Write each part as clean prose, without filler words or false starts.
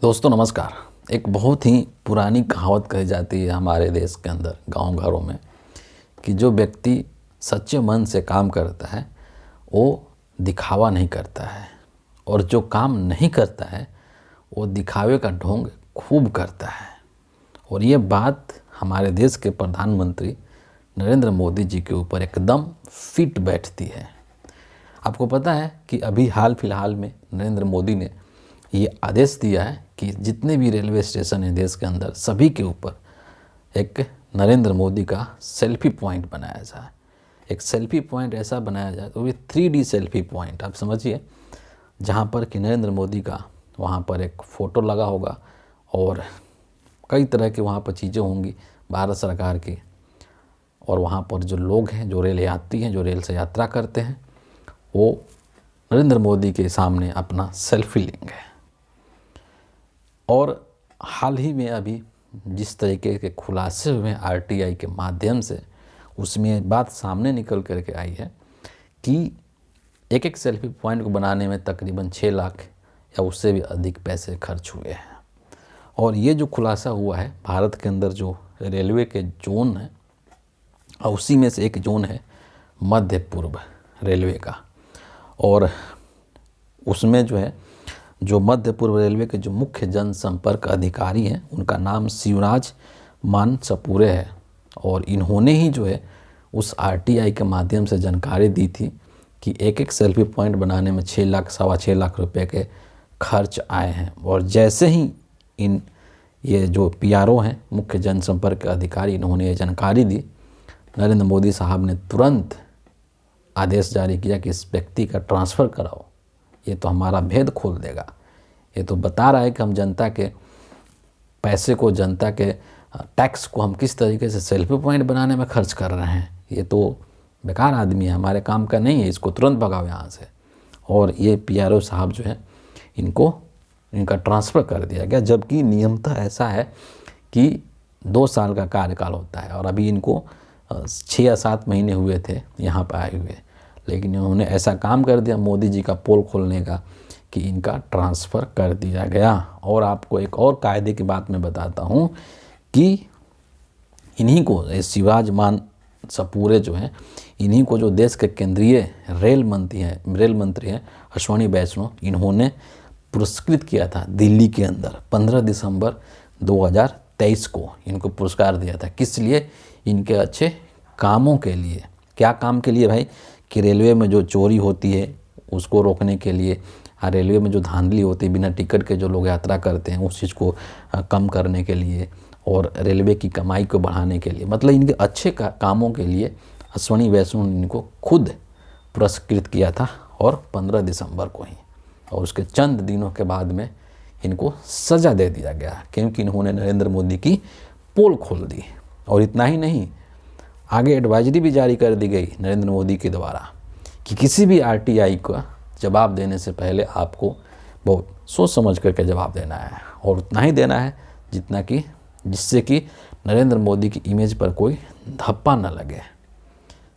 दोस्तों नमस्कार। एक बहुत ही पुरानी कहावत कही जाती है हमारे देश के अंदर गांव घरों में कि जो व्यक्ति सच्चे मन से काम करता है वो दिखावा नहीं करता है, और जो काम नहीं करता है वो दिखावे का ढोंग खूब करता है। और ये बात हमारे देश के प्रधानमंत्री नरेंद्र मोदी जी के ऊपर एकदम फिट बैठती है। आपको पता है कि अभी हाल फिलहाल में नरेंद्र मोदी ने ये आदेश दिया है कि जितने भी रेलवे स्टेशन हैं देश के अंदर, सभी के ऊपर एक नरेंद्र मोदी का सेल्फी पॉइंट बनाया जाए। एक सेल्फी पॉइंट ऐसा बनाया जाए तो वो 3D सेल्फी पॉइंट आप समझिए, जहाँ पर कि नरेंद्र मोदी का वहाँ पर एक फ़ोटो लगा होगा और कई तरह के वहाँ पर चीज़ें होंगी भारत सरकार की। और वहाँ पर जो लोग हैं, जो रेल यात्री हैं, जो रेल से यात्रा करते हैं, वो नरेंद्र मोदी के सामने अपना सेल्फी लेंगे। और हाल ही में अभी जिस तरीके के खुलासे हुए आरटीआई के माध्यम से, उसमें बात सामने निकल करके आई है कि एक एक सेल्फी पॉइंट को बनाने में तकरीबन 6 लाख या उससे भी अधिक पैसे खर्च हुए हैं। और ये जो खुलासा हुआ है, भारत के अंदर जो रेलवे के जोन हैं, और उसी में से एक जोन है मध्य पूर्व रेलवे का। और उसमें जो है, जो मध्य पूर्व रेलवे के जो मुख्य जनसंपर्क अधिकारी हैं, उनका नाम शिवराज मानसपुरे है। और इन्होंने ही जो है उस आरटीआई के माध्यम से जानकारी दी थी कि एक एक सेल्फी पॉइंट बनाने में 6 लाख सवा 6 लाख रुपए के खर्च आए हैं। और जैसे ही ये जो पीआरओ हैं, मुख्य जनसंपर्क अधिकारी, इन्होंने ये जानकारी दी, नरेंद्र मोदी साहब ने तुरंत आदेश जारी किया कि इस व्यक्ति का ट्रांसफ़र कराओ। ये तो हमारा भेद खोल देगा। ये तो बता रहा है कि हम जनता के पैसे को, जनता के टैक्स को हम किस तरीके से सेल्फी पॉइंट बनाने में खर्च कर रहे हैं। ये तो बेकार आदमी है, हमारे काम का नहीं है, इसको तुरंत भगाओ यहाँ से। और ये पीआरओ साहब जो है, इनका ट्रांसफ़र कर दिया गया, जबकि नियमतः ऐसा है कि 2 साल का कार्यकाल होता है। और अभी इनको 6 या 7 महीने हुए थे यहाँ पर आए हुए, लेकिन इन्होंने ऐसा काम कर दिया मोदी जी का पोल खोलने का कि इनका ट्रांसफ़र कर दिया गया। और आपको एक और कायदे की बात मैं बताता हूँ कि इन्हीं को, शिवराज मानसपुरे जो हैं, इन्हीं को जो देश के केंद्रीय रेल मंत्री हैं अश्विनी वैष्णव, इन्होंने पुरस्कृत किया था दिल्ली के अंदर 15 दिसंबर 2023 को। इनको पुरस्कार दिया था, किस लिए? इनके अच्छे कामों के लिए। क्या काम के लिए भाई? कि रेलवे में जो चोरी होती है उसको रोकने के लिए, रेलवे में जो धांधली होती है, बिना टिकट के जो लोग यात्रा करते हैं, उस चीज़ को कम करने के लिए, और रेलवे की कमाई को बढ़ाने के लिए, मतलब इनके अच्छे कामों के लिए अश्विनी वैष्णव ने इनको खुद पुरस्कृत किया था, और 15 दिसंबर को ही। और उसके चंद दिनों के बाद में इनको सज़ा दे दिया गया, क्योंकि इन्होंने नरेंद्र मोदी की पोल खोल दी। और इतना ही नहीं, आगे एडवाइजरी भी जारी कर दी गई नरेंद्र मोदी के द्वारा कि किसी भी आरटीआई का जवाब देने से पहले आपको बहुत सोच समझ करके जवाब देना है, और उतना ही देना है जिससे कि नरेंद्र मोदी की इमेज पर कोई धप्पा न लगे।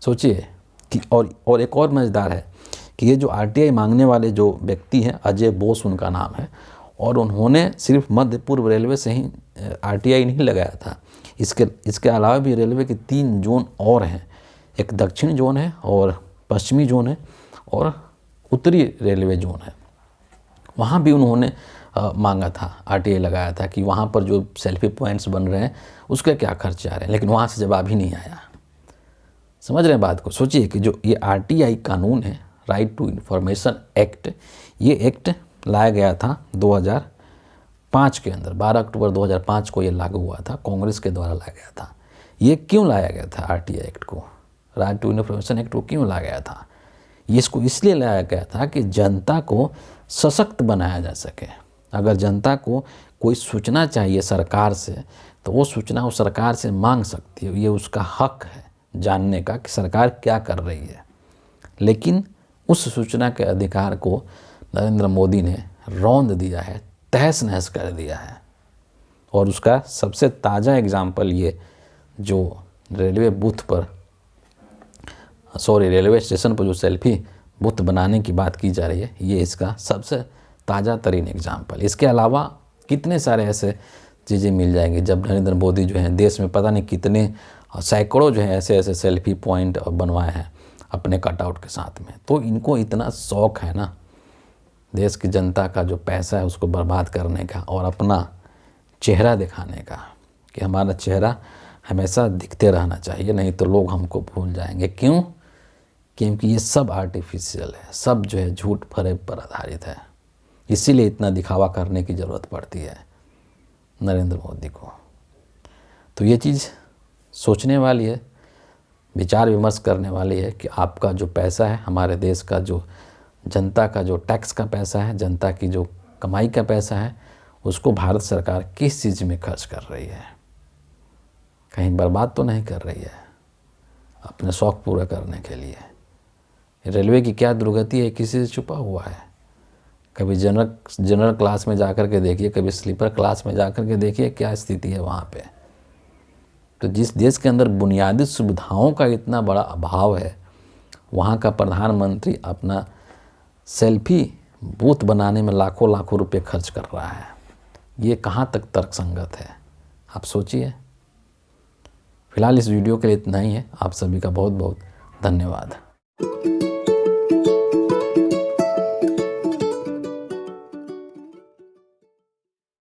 सोचिए कि और एक और मज़ेदार है कि ये जो आरटीआई मांगने वाले जो व्यक्ति हैं, अजय बोस उनका नाम है, और उन्होंने सिर्फ मध्य पूर्व रेलवे से ही आरटीआई नहीं लगाया था। इसके अलावा भी रेलवे के 3 जोन और हैं। एक दक्षिण जोन है, और पश्चिमी जोन है, और उत्तरी रेलवे जोन है। वहाँ भी उन्होंने मांगा था, आरटीआई लगाया था कि वहाँ पर जो सेल्फी पॉइंट्स बन रहे हैं उसके क्या खर्च आ रहे हैं, लेकिन वहाँ से जवाब ही नहीं आया। समझ रहे हैं बात को? सोचिए कि जो ये आरटीआई कानून है, राइट टू इन्फॉर्मेशन एक्ट, ये एक्ट लाया गया था 2005 के अंदर। 12 अक्टूबर 2005 को ये लागू हुआ था, कांग्रेस के द्वारा लाया गया था। ये क्यों लाया गया था आरटीआई एक्ट को, राइट टू इन्फॉर्मेशन एक्ट को क्यों लाया गया था? इसको इसलिए लाया गया था कि जनता को सशक्त बनाया जा सके। अगर जनता को कोई सूचना चाहिए सरकार से, तो वो सूचना वो सरकार से मांग सकती है। ये उसका हक है जानने का कि सरकार क्या कर रही है। लेकिन उस सूचना के अधिकार को नरेंद्र मोदी ने रौंद दिया है, तहस नहस कर दिया है। और उसका सबसे ताज़ा एग्जाम्पल ये जो रेलवे स्टेशन पर जो सेल्फी बूथ बनाने की बात की जा रही है, ये इसका सबसे ताज़ा तरीन एग्जाम्पल। इसके अलावा कितने सारे ऐसे चीज़ें मिल जाएंगी जब नरेंद्र मोदी जो है देश में पता नहीं कितने सैकड़ों जो है ऐसे ऐसे सेल्फी पॉइंट बनवाए हैं अपने कटआउट के साथ में। तो इनको इतना शौक़ है ना देश की जनता का जो पैसा है उसको बर्बाद करने का और अपना चेहरा दिखाने का कि हमारा चेहरा हमेशा दिखते रहना चाहिए, नहीं तो लोग हमको भूल जाएंगे। क्यों? क्योंकि ये सब आर्टिफिशियल है, सब जो है झूठ फरेब पर आधारित है। इसीलिए इतना दिखावा करने की ज़रूरत पड़ती है नरेंद्र मोदी को। तो ये चीज़ सोचने वाली है, विचार विमर्श करने वाली है कि आपका जो पैसा है, हमारे देश का जो जनता का जो टैक्स का पैसा है, जनता की जो कमाई का पैसा है, उसको भारत सरकार किस चीज़ में खर्च कर रही है? कहीं बर्बाद तो नहीं कर रही है अपने शौक़ पूरा करने के लिए। रेलवे की क्या दुर्गति है किसी से छुपा हुआ है? कभी जनरल क्लास में जाकर के देखिए, कभी स्लीपर क्लास में जाकर के देखिए क्या स्थिति है वहाँ पे। तो जिस देश के अंदर बुनियादी सुविधाओं का इतना बड़ा अभाव है, वहाँ का प्रधानमंत्री अपना सेल्फी बूथ बनाने में लाखों लाखों रुपए खर्च कर रहा है। ये कहाँ तक तर्कसंगत है, आप सोचिए। फिलहाल इस वीडियो के लिए इतना ही है। आप सभी का बहुत बहुत धन्यवाद।